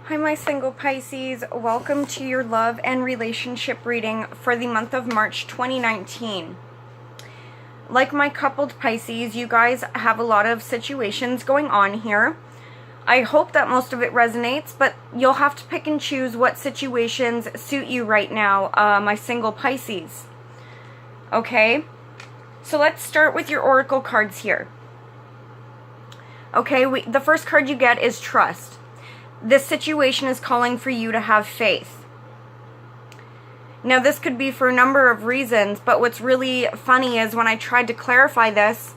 Hi, my single Pisces. Welcome to your love and relationship reading for the month of March 2019. Like my coupled Pisces, you guys have a lot of situations going on here. I hope that most of it resonates, but you'll have to pick and choose what situations suit you right now, my single Pisces. Okay? So let's start with your oracle cards here. Okay, the first card you get is trust. This situation is calling for you to have faith. Now, this could be for a number of reasons, but what's really funny is when I tried to clarify this,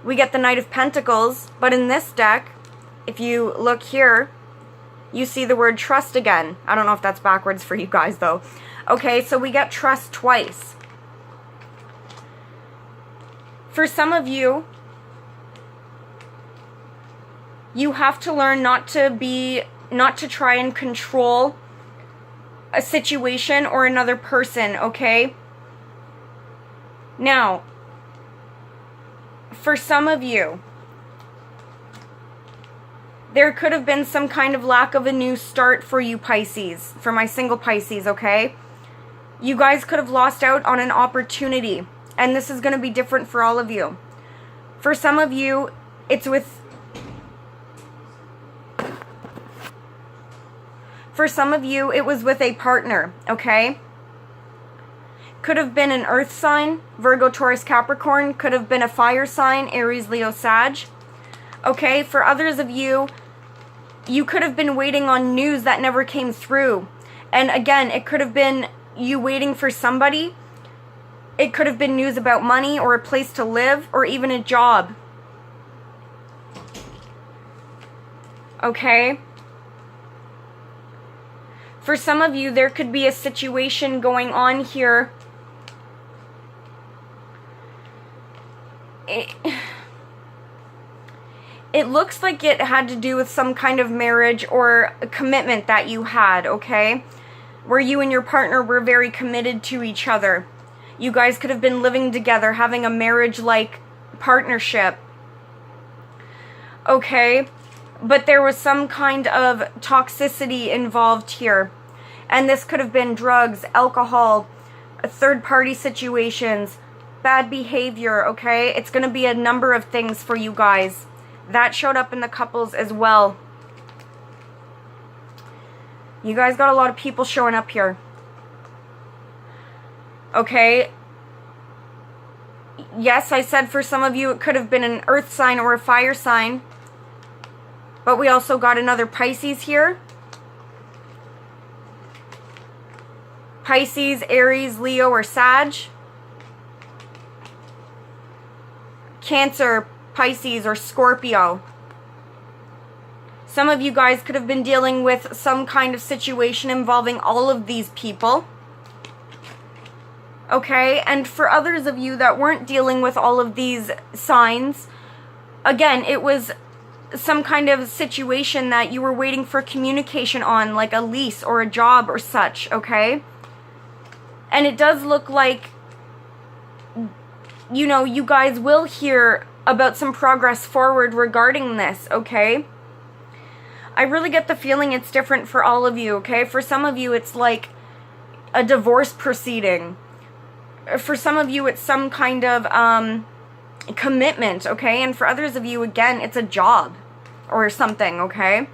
we get the Knight of Pentacles, but in this deck, if you look here, you see the word trust again. I don't know if that's backwards for you guys, though. Okay, so we get trust twice. For some of you, you have to learn not to try and control a situation or another person, okay? Now, for some of you, there could have been some kind of lack of a new start for you Pisces, for my single Pisces, okay? You guys could have lost out on an opportunity, and this is going to be different for all of you. For some of you, it was with a partner, okay? Could have been an earth sign, Virgo, Taurus, Capricorn. Could have been a fire sign, Aries, Leo, Sag. Okay, for others of you, you could have been waiting on news that never came through. And again, it could have been you waiting for somebody. It could have been news about money or a place to live or even a job. Okay? For some of you, there could be a situation going on here. It looks like it had to do with some kind of marriage or a commitment that you had, okay? Where you and your partner were very committed to each other. You guys could have been living together, having a marriage-like partnership. Okay? But there was some kind of toxicity involved here. And this could have been drugs, alcohol, third-party situations, bad behavior, okay? It's going to be a number of things for you guys. That showed up in the couples as well. You guys got a lot of people showing up here. Okay? Yes, I said for some of you it could have been an earth sign or a fire sign. But we also got another Pisces here. Pisces, Aries, Leo, or Sag. Cancer, Pisces, or Scorpio. Some of you guys could have been dealing with some kind of situation involving all of these people. Okay, and for others of you that weren't dealing with all of these signs, again, it was some kind of situation that you were waiting for communication on, like a lease or a job or such, okay? And it does look like, you know, you guys will hear about some progress forward regarding this, okay? I really get the feeling it's different for all of you, okay? For some of you, it's like a divorce proceeding. For some of you, it's some kind of commitment, okay? And for others of you, again, it's a job or something, okay?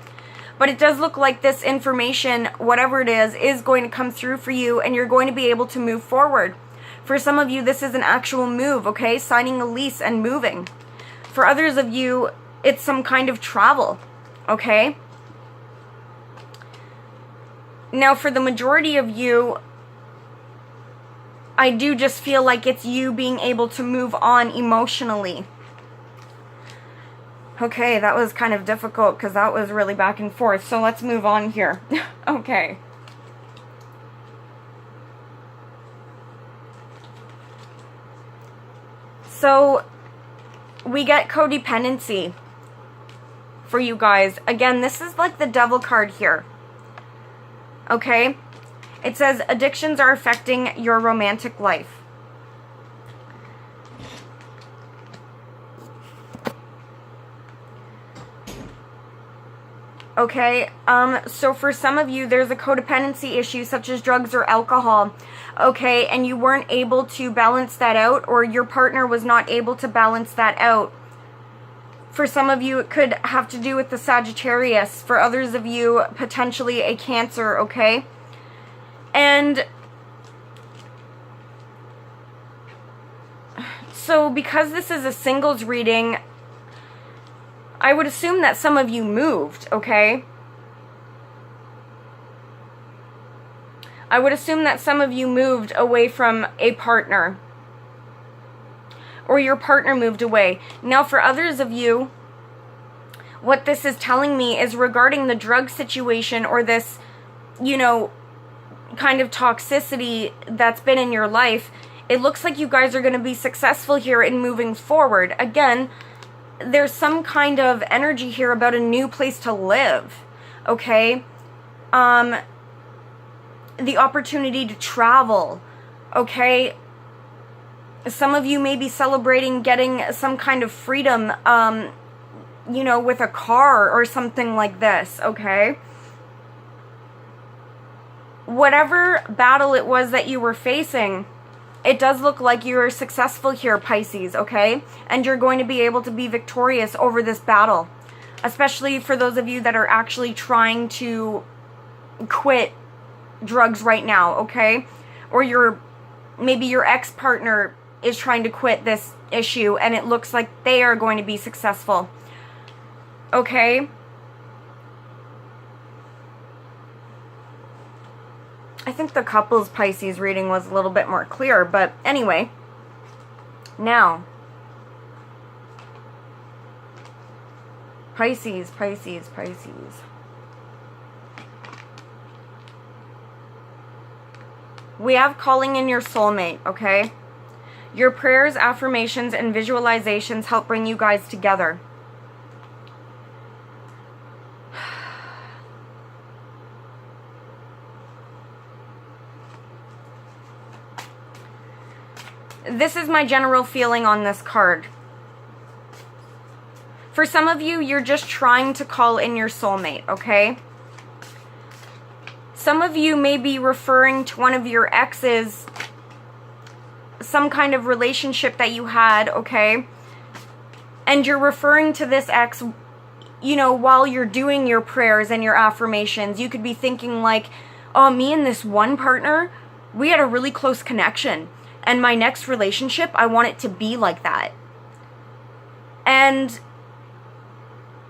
But it does look like this information, whatever it is going to come through for you, and you're going to be able to move forward. For some of you, this is an actual move, okay? Signing a lease and moving. For others of you, it's some kind of travel, okay? Now, for the majority of you, I do just feel like it's you being able to move on emotionally. Okay, that was kind of difficult because that was really back and forth. So let's move on here. Okay. So we get codependency for you guys. Again, this is like the devil card here. Okay? It says addictions are affecting your romantic life. Okay, so for some of you, there's a codependency issue such as drugs or alcohol, okay, and you weren't able to balance that out, or your partner was not able to balance that out. For some of you, it could have to do with the Sagittarius. For others of you, potentially a Cancer, okay? And so because this is a singles reading, I would assume that some of you moved, okay? I would assume that some of you moved away from a partner, or your partner moved away. Now, for others of you, what this is telling me is regarding the drug situation, or this, you know, kind of toxicity that's been in your life. It looks like you guys are going to be successful here in moving forward. Again, there's some kind of energy here about a new place to live, okay? The opportunity to travel, okay? Some of you may be celebrating getting some kind of freedom, you know, with a car or something like this, okay? Whatever battle it was that you were facing, it does look like you're successful here, Pisces, okay? And you're going to be able to be victorious over this battle. Especially for those of you that are actually trying to quit drugs right now, okay? Or maybe your ex-partner is trying to quit this issue, and it looks like they are going to be successful, okay? I think the couples Pisces reading was a little bit more clear, but anyway. Now, Pisces, Pisces, Pisces. We have calling in your soulmate, okay? Your prayers, affirmations, and visualizations help bring you guys together. This is my general feeling on this card. For some of you, you're just trying to call in your soulmate, okay? Some of you may be referring to one of your exes, some kind of relationship that you had, okay? And you're referring to this ex, you know, while you're doing your prayers and your affirmations. You could be thinking like, oh, me and this one partner, we had a really close connection. And my next relationship, I want it to be like that. And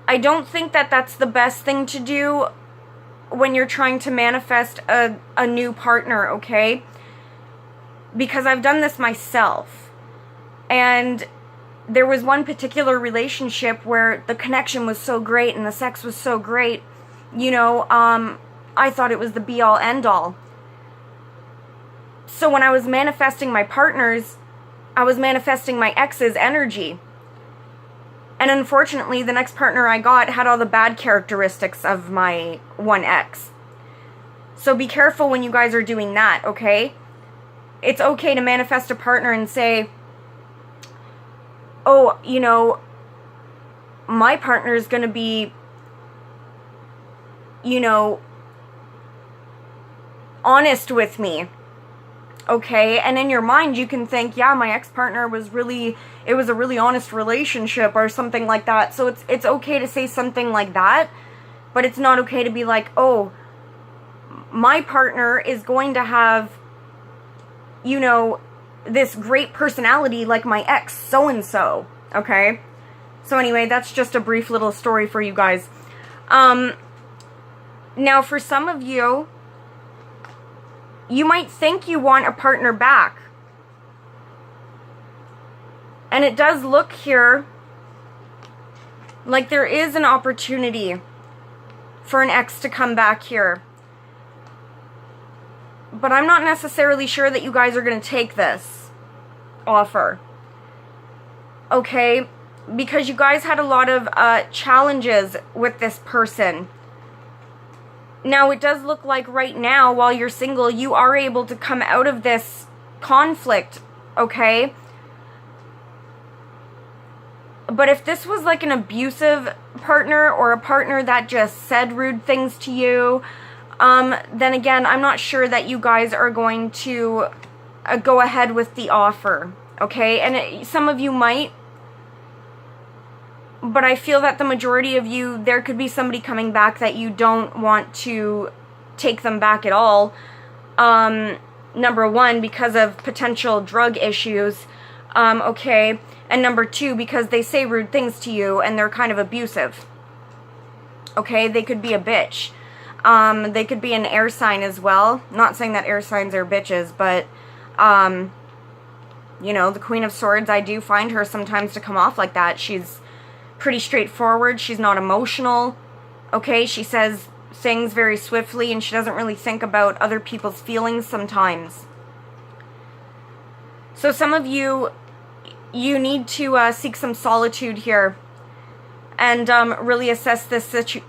I don't think that that's the best thing to do when you're trying to manifest a new partner, okay? Because I've done this myself. And there was one particular relationship where the connection was so great and the sex was so great. You know, I thought it was the be-all, end-all. So when I was manifesting my partners, I was manifesting my ex's energy. And unfortunately, the next partner I got had all the bad characteristics of my one ex. So be careful when you guys are doing that, okay? It's okay to manifest a partner and say, oh, you know, my partner is going to be, you know, honest with me. Okay, and in your mind you can think, yeah, my ex-partner was it was a really honest relationship or something like that. So it's okay to say something like that, but it's not okay to be like, oh, my partner is going to have, you know, this great personality like my ex so-and-so, okay? So anyway, that's just a brief little story for you guys. Now for some of you, you might think you want a partner back. And it does look here like there is an opportunity for an ex to come back here. But I'm not necessarily sure that you guys are going to take this offer. Okay? Because you guys had a lot of challenges with this person. Now, it does look like right now, while you're single, you are able to come out of this conflict, okay? But if this was like an abusive partner or a partner that just said rude things to you, then again, I'm not sure that you guys are going to go ahead with the offer, okay? And some of you might, but I feel that the majority of you, there could be somebody coming back that you don't want to take them back at all. Number one, because of potential drug issues, okay? And number two, because they say rude things to you and they're kind of abusive, okay? They could be a bitch. They could be an air sign as well. Not saying that air signs are bitches, but, you know, the Queen of Swords, I do find her sometimes to come off like that. She's pretty straightforward. She's not emotional, okay? She says things very swiftly, and she doesn't really think about other people's feelings sometimes. So some of you, you need to seek some solitude here and really assess this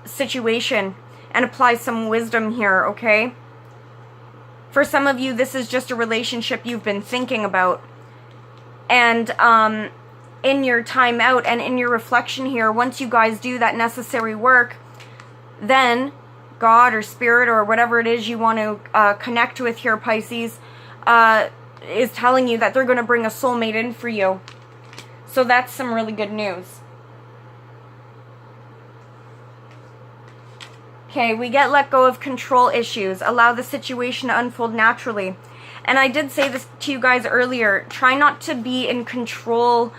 situation and apply some wisdom here, okay? For some of you, this is just a relationship you've been thinking about. And in your time out and in your reflection here, once you guys do that necessary work, then God or Spirit or whatever it is you want to connect with here, Pisces, is telling you that they're going to bring a soulmate in for you. So that's some really good news. Okay, we get let go of control issues. Allow the situation to unfold naturally. And I did say this to you guys earlier. Try not to be in control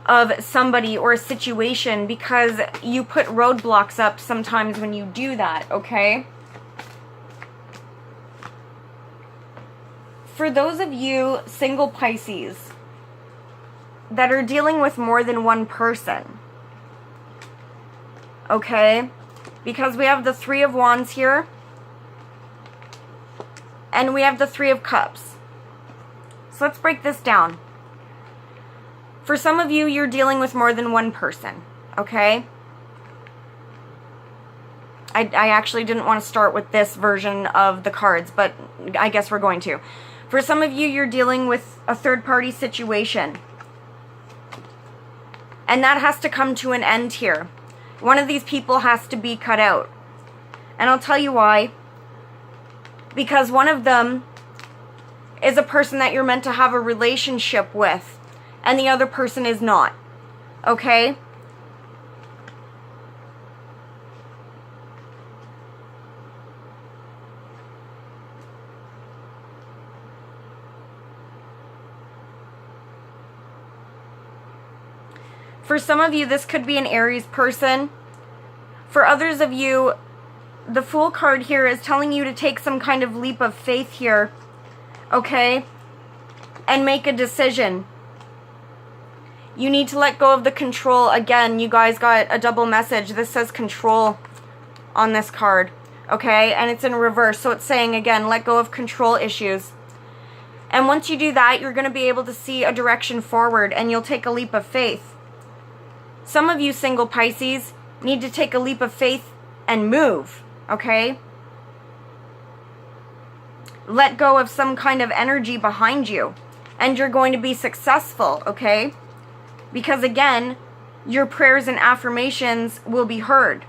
of somebody or a situation, because you put roadblocks up sometimes when you do that, okay? For those of you single Pisces that are dealing with more than one person, okay? Because we have the Three of Wands here, and we have the Three of Cups. So let's break this down. For some of you, you're dealing with more than one person, okay? I actually didn't want to start with this version of the cards, but I guess we're going to. For some of you, you're dealing with a third-party situation. And that has to come to an end here. One of these people has to be cut out. And I'll tell you why. Because one of them is a person that you're meant to have a relationship with, and the other person is not. Okay? For some of you, this could be an Aries person. For others of you, the Fool card here is telling you to take some kind of leap of faith here, okay? And make a decision. You need to let go of the control. Again, you guys got a double message. This says control on this card, okay? And it's in reverse, so it's saying, again, let go of control issues. And once you do that, you're going to be able to see a direction forward, and you'll take a leap of faith. Some of you single Pisces need to take a leap of faith and move, okay? Let go of some kind of energy behind you, and you're going to be successful, okay? Because again, your prayers and affirmations will be heard.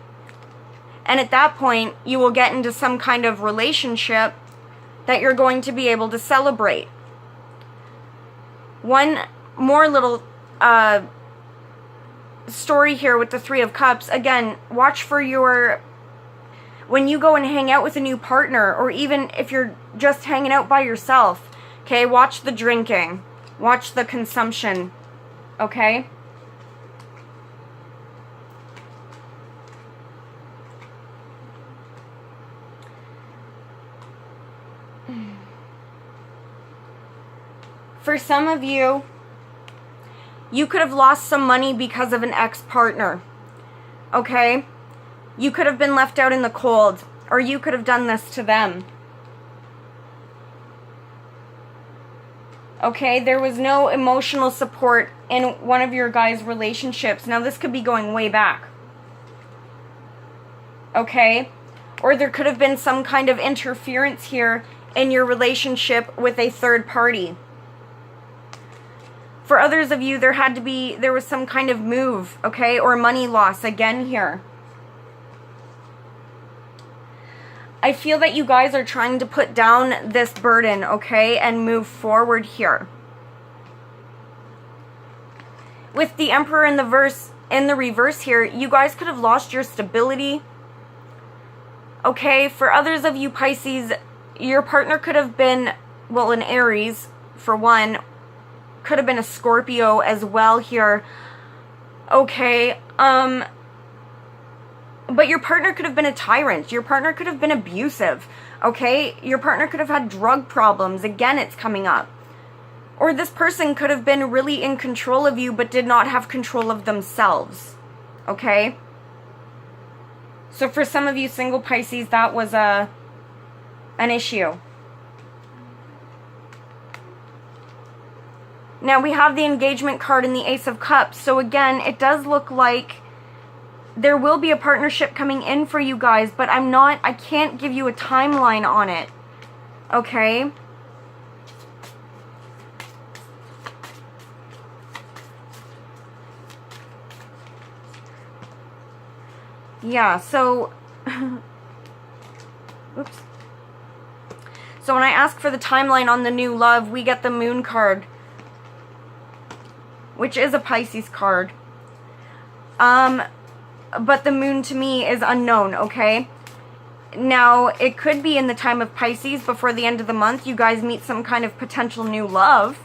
And at that point, you will get into some kind of relationship that you're going to be able to celebrate. One more little story here with the Three of Cups. Again, watch for your, when you go and hang out with a new partner, or even if you're just hanging out by yourself, okay, watch the drinking, watch the consumption, okay? For some of you, you could have lost some money because of an ex-partner, okay? You could have been left out in the cold, or you could have done this to them. Okay, there was no emotional support in one of your guys' relationships. Now, this could be going way back. Okay? Or there could have been some kind of interference here in your relationship with a third party. For others of you, there was some kind of move, okay, or money loss again here. I feel that you guys are trying to put down this burden, okay, and move forward here. With the Emperor in the reverse here, you guys could have lost your stability. Okay, for others of you Pisces, your partner could have been, well, an Aries, for one, could have been a Scorpio as well here. Okay, but your partner could have been a tyrant. Your partner could have been abusive. Okay, your partner could have had drug problems. Again, it's coming up. Or this person could have been really in control of you but did not have control of themselves. Okay? So for some of you single Pisces, that was an issue. Now we have the engagement card and the Ace of Cups. So again, it does look like there will be a partnership coming in for you guys, but I can't give you a timeline on it. Okay? Yeah, so, oops. So when I ask for the timeline on the new love, we get the Moon card, which is a Pisces card. But the Moon to me is unknown, okay? Now, it could be in the time of Pisces, before the end of the month, you guys meet some kind of potential new love.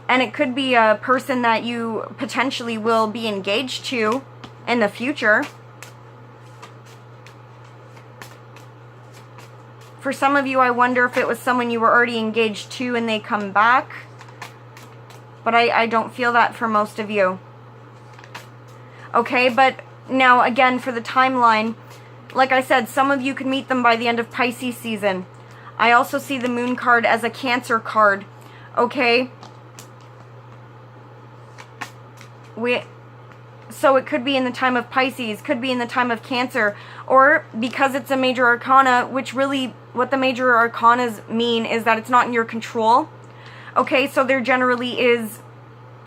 And it could be a person that you potentially will be engaged to in the future. For some of you, I wonder if it was someone you were already engaged to and they come back. But I don't feel that for most of you. Okay, but now again, for the timeline, like I said, some of you could meet them by the end of Pisces season. I also see the Moon card as a Cancer card. Okay? So it could be in the time of Pisces, could be in the time of Cancer, or because it's a major arcana, which really, what the major arcanas mean is that it's not in your control. Okay, so there generally is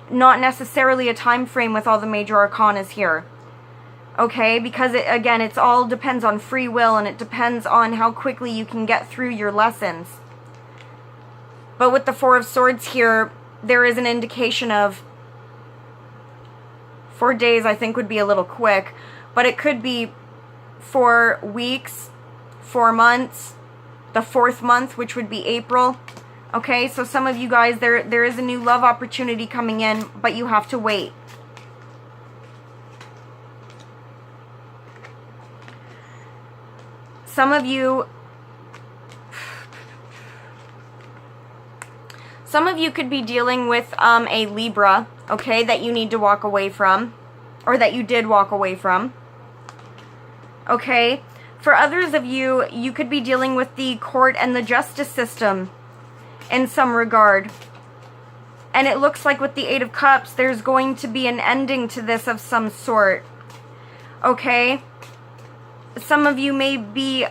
not necessarily a time frame with all the major arcanas here. Okay, because it all depends on free will, and it depends on how quickly you can get through your lessons. But with the Four of Swords here, there is an indication of 4 days, I think would be a little quick, but it could be 4 weeks, 4 months, the 4th month, which would be April. Okay, so some of you guys, there is a new love opportunity coming in, but you have to wait. Some of you could be dealing with a Libra, okay, that you need to walk away from, or that you did walk away from. Okay, for others of you, you could be dealing with the court and the justice system in some regard. And it looks like with the Eight of Cups, there's going to be an ending to this of some sort. Okay? Some of you may be,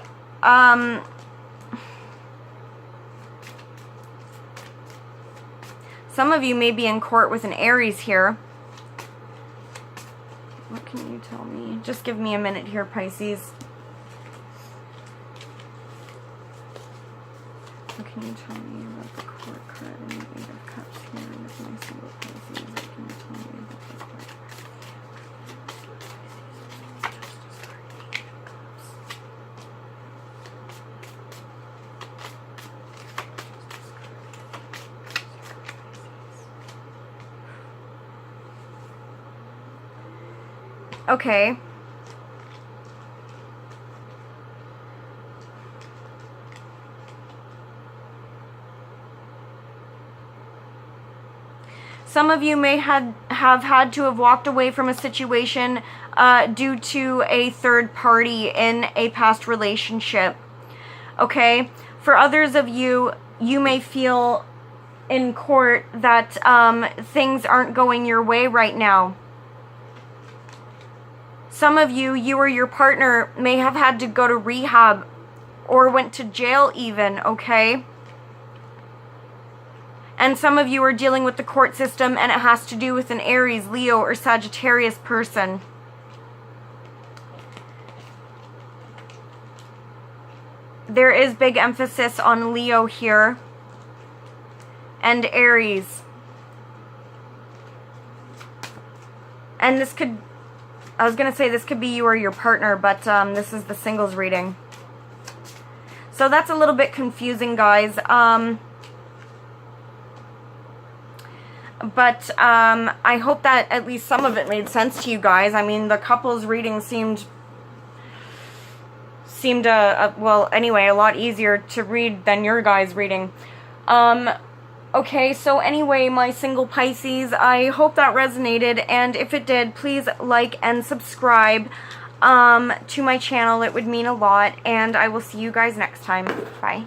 in court with an Aries here. What can you tell me? Just give me a minute here, Pisces. What can you tell me about the court card and the Eight of Cups here with my single Pisces? What can you tell me about the court card? Okay. Some of you may have had to have walked away from a situation due to a third party in a past relationship. Okay? For others of you, you may feel in court that things aren't going your way right now. Some of you, you or your partner may have had to go to rehab or went to jail even, okay? And some of you are dealing with the court system, and it has to do with an Aries, Leo, or Sagittarius person. There is big emphasis on Leo here and Aries. And this could, I was going to say this could be you or your partner, but this is the singles reading. So that's a little bit confusing, guys. But I hope that at least some of it made sense to you guys. I mean, the couples reading seemed well, anyway, a lot easier to read than your guys' reading. Okay, so anyway, my single Pisces, I hope that resonated, and if it did, please like and subscribe to my channel. It would mean a lot, and I will see you guys next time. Bye.